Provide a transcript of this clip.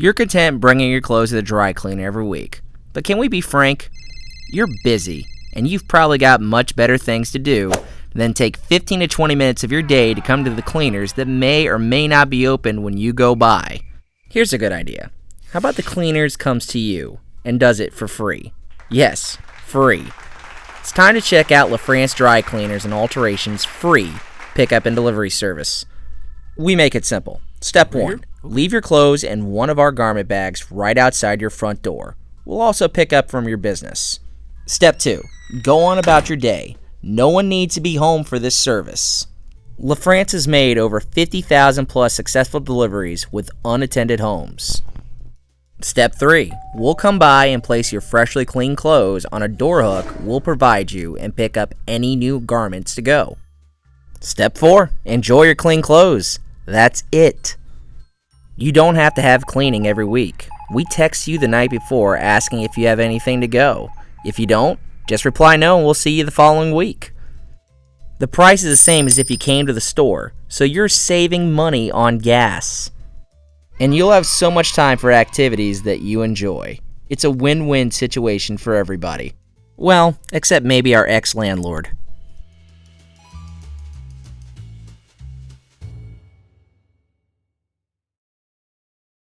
You're content bringing your clothes to the dry cleaner every week. But can we be frank? You're busy, and you've probably got much better things to do than take 15 to 20 minutes of your day to come to the cleaners that may or may not be open when you go by. Here's a good idea. How about the cleaners comes to you and does it for free? Yes, free. It's time to check out France Dry Cleaners and Alterations free pickup and delivery service. We make it simple. Step 1. Leave your clothes in one of our garment bags right outside your front door. We'll also pick up from your business. Step 2. Go on about your day. No one needs to be home for this service. LaFrance has made over 50,000 plus successful deliveries with unattended homes. Step 3. We'll come by and place your freshly cleaned clothes on a door hook we'll provide you and pick up any new garments to go. Step 4. Enjoy your clean clothes. That's it. You don't have to have cleaning every week. We text you the night before asking if you have anything to go. If you don't, just reply no and we'll see you the following week. The price is the same as if you came to the store, so you're saving money on gas. And you'll have so much time for activities that you enjoy. It's a win-win situation for everybody. Well, except maybe our ex-landlord.